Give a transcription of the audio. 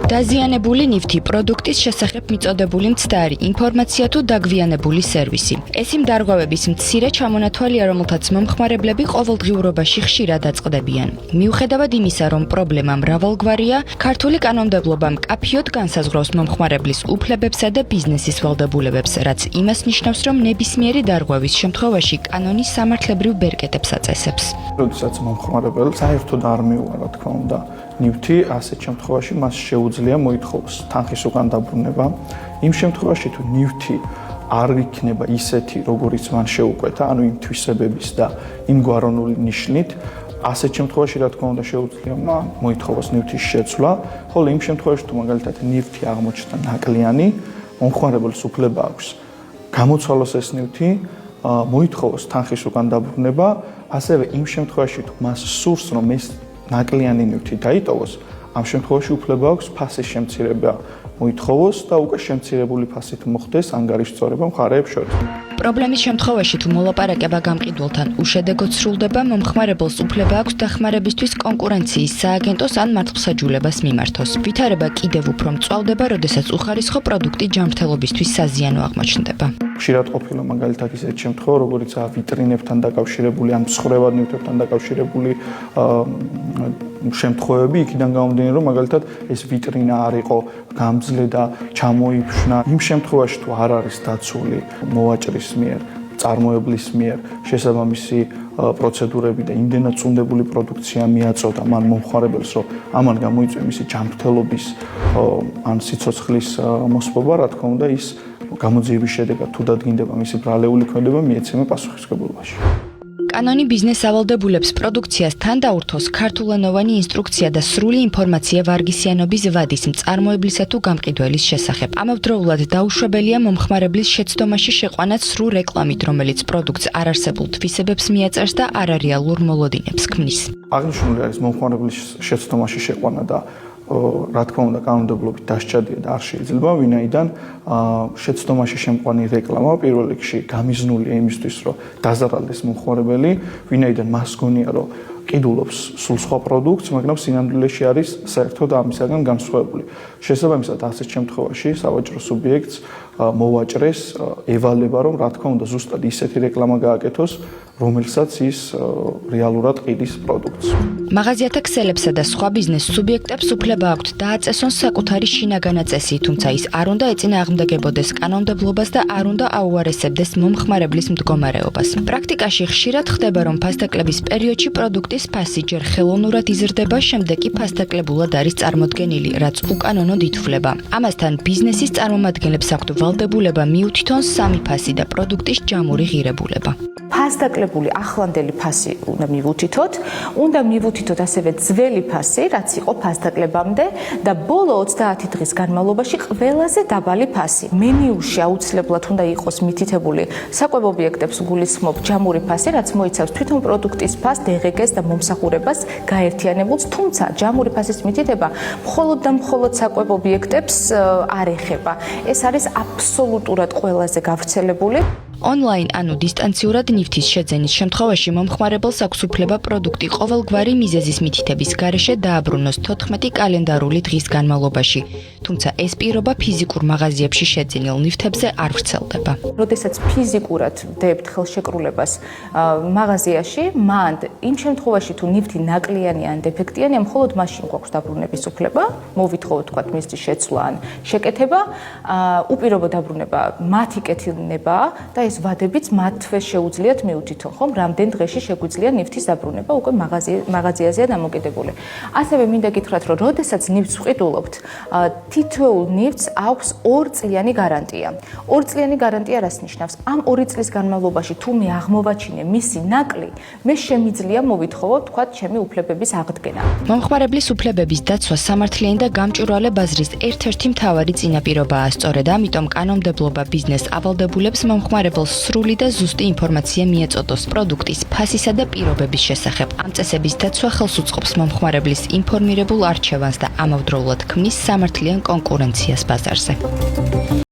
დაზიანებული ნივთი პროდუქტის შესახებ მიწოდებული მცდარი ინფორმაცია თუ დაგვიანებული სერვისი. ეს იმ დარღვევების მცირე ჩამონათვალია, რომელთაც მომხმარებლები ყოველდღიურობაში ხშირად აწყდებიან. მიუხედავად იმისა, რომ პრობლემა მრავალგვარია, ქართული კანონმდებლობა მკაფიოდ განსაზღვრავს მომხმარებლის უფლებებსა და ბიზნესის ვალდებულებებს, რაც იმას ნიშნავს, რომ ნებისმიერი დარღვევის შემთხვევაში კანონი სამართლებრივ ბერკეტებს აწესებს. როდესაც მომხმარებელს საერთოდ არ მიუღია, რა თქმა უნდა, ნივთი, ასეთ შემთხვევაში მას შეუძლია მოითხოვოს თანხის უკან დაბრუნება. იმ შემთხვევაში თუ ნივთი არ იქნება ისეთი, როგორიც მან შეუკვეთა, ანუ იმ თვისებების და იმ გვაროვნული ნიშნით, ასეთ შემთხვევაში რა თქმა უნდა შეუძლია მოითხოვოს ნივთის შეცვლა, ხოლო იმ შემთხვევაში თუ მაგალითად ნივთი აღმოჩნდა ნაკლიანი, მომხმარებელს უფლება აქვს გამოცვალოს ეს ნივთი, მოითხოვოს თანხის უკან დაბრუნება, ასევე იმ შემთხვევაში თუ მას სურს რომ ეს ნაკლიანი ნივთი დაიტოვოს, ამ შემთხვევაში უფლება აქვს ფასის შემცირება მოითხოვოს და უკვე შემცირებული ფასით მოხდეს ანგარიშწორება მხარეებს შორის. პრობლემის შემთხვევაში თუ მოლაპარაკება გამყიდველთან უშედეგოდ სრულდება, მომხმარებელს უფლება აქვს დახმარებისთვის კონკურენციის სააგენტოს ან მართლმსაჯულებას მიმართოს. ვითარება კიდევ უფრო მწვავდება, როდესაც უხარისხო პროდუქტი ჯანმრთელობისთვის საზიანო აღმოჩნდება. ხშირად ყოფილა მაგალითად ისეთი შემთხვევა, როგორიცაა ვიტრინებთან დაკავშირებული ან მსხვრევად ნივთებთან დაკავშირებული შემთხვევები, იქიდან გამომდინარე, რომ მაგალითად ეს ვიტრინა არ იყო გამძლე და ჩამოიფშნა. იმ შემთხვევაში თუ არ არის დაცული მოვაჭრის მიერ, წარმოებლის მიერ შესაბამისი პროცედურები და იმდენად წუნდებული პროდუქცია მიაწოდა მან მომხმარებელს, რომ ამან გამოიწვია მისი ჯანმრთელობის ან სიცოცხლის მოსპობა, რა თქმა უნდა, ის გამოძიების შედეგად თუ დადგინდება მისი ბრალეული ქმედება, მიეცემა პასუხისმგებლობაში. კანონი ბიზნეს ავალდებულებს პროდუქციას თან დაურთოს ქართულენოვანი ინსტრუქცია და სრული ინფორმაცია ვარგისიანობის ვადის მწარმოებლისა თუ გამყიდველის შესახებ. ამავდროულად დაუშვებელია მომხმარებლის შეცდომაში შეყვანა სრულ რეკლამით, რომელიც პროდუქტს არარსებულ თვისებებს მიაწერს და არარეალურ მოლოდინებს ქმნის. აღნიშნული არის მომხმარებლის შეცდომაში შეყვანა და რა თქმა უნდა კანონმდებლობით დასჭადია და არ შეიძლება, ვინაიდან შეცდომაში შემყვანი რეკლამა პირველ რიგში გამიზნულია იმისთვის, რომ დაზარალდეს მომხმარებელი, ვინაიდან მას გონია, რომ ყიდულობს სულ სხვა პროდუქტს, მაგრამ სინამდვილეში არის საერთოდ ამისაგან განსხვავებული. შესაბამისად, ასეთ შემთხვევაში სავაჭრო სუბიექტს მოვაჭრეს ევალება, რომ რა თქმა უნდა ზუსტად ისეთი რეკლამა გააკეთოს, რომელსაც ის რეალურად ყიდის პროდუქტს. მაღაზიათა ქსელებსა და სხვა ბიზნეს სუბიექტებს უფლება აქვთ დააწესონ საკუთარი შინაგანა წესი, თუმცა ის არ უნდა ეწინააღმდეგებოდეს კანონმდებლობას და არ უნდა აუარესებდეს მომხმარებლის მდგომარეობას. პრაქტიკაში ხშირად ხდება, რომ ფასდაკლების პერიოდში პროდუქტის ფასი ჯერ ხელოვნურად იზრდება, შემდეგ კი ფასდაკლებულად არის წარმოდგენილი, რაც უკანონოდ ითვლება. ამასთან ბიზნესის წარმომადგენლებს აქვთ ვალდებულება მიუთითონ სამი ფასი და პროდუქტის ჯამური ღირებულება. ფასდაკლებული ახლანდელი ფასი უნდა მივუთითოთ, უნდა მივუთითოთ ასევე ძველი ფასი, რაც იყო ფასდაკლებამდე და ბოლო 30 დღის განმავლობაში ყველაზე დაბალი ფასი. მენიუში აუცილებლად უნდა იყოს მითითებული საკვებ ობიექტებს გულისხმობ ჯამური ფასი, რაც მოიცავს თვითონ პროდუქტის ფასს, დღგ-ს და მომსახურებას გაერთიანებულს, თუმცა ჯამური ფასის მითითება მხოლოდ და მხოლოდ საკვებ ობიექტებს არ ეხება. ეს არის აბსოლუტურად ყველაზე გავრცელებული. ონლაინ ანუ დისტანციურად ნივთის შეძენის შემთხვევაში მომხმარებელს აქვს უფლება პროდუქტი ყოველგვარი მიზეზის მითითების გარეშე დააბრუნოს 14 კალენდარული დღის განმავლობაში, თუმცა ეს პირობა ფიზიკურ მაღაზიებში შეძენილ ნივთებზე არ ვრცელდება. როდესაც ფიზიკურად ვდებთ ხელშეკრულებას მაღაზიაში, მან იმ შემთხვევაში თუ ნივთი ნაკლიანი ან დეფექტიანია, მხოლოდ მაშინ გვაქვს დაბრუნების უფლება, მოვითხოვოთ თქვათ მისი შეცვლა ან შეკეთება, უპირობო დაბრუნება მათი კეთილნებაა და ეს ვადებიც მათვე შეუძლიათ მიუთითონ, ხომ, რამდენ დღეში შეგვიძლია ნივთის დაბრუნება, უკვე მაღაზიაზეა დამოკიდებული. ასევე მინდა გითხრათ, რომ როდესაც ნივთს ვყიდულობთ, თითოეულ ნივთს აქვს 2 წლიანი გარანტია. 2 წლიანი გარანტია რას ნიშნავს? ამ 2 წლის განმავლობაში თუ მე აღმოვაჩინე მისი ნაკლი, მე შემიძლია მოვითხოვო, თქვათ, ჩემი უფლებების აღდგენა. მომხმარებლის უფლებების დაცვა სამართლიანი და გამჭვირვალე ბაზრის ერთ-ერთი მთავარი წინაპირობაა, სწორედ ამიტომ კანონმდებლობა ბიზნეს ავალდებულებს მომხმარებელს სრული და ზუსტი ინფორმაცია მიეწოდოს პროდუქტის ფასისა და პირობების შესახებ. ამ წესების დაცვა ხელს უწყობს მომხმარებლის ინფორმირებულ არჩევანს და ამავდროულად ქმნის სამართლიან კონკურენციას ბაზარზე.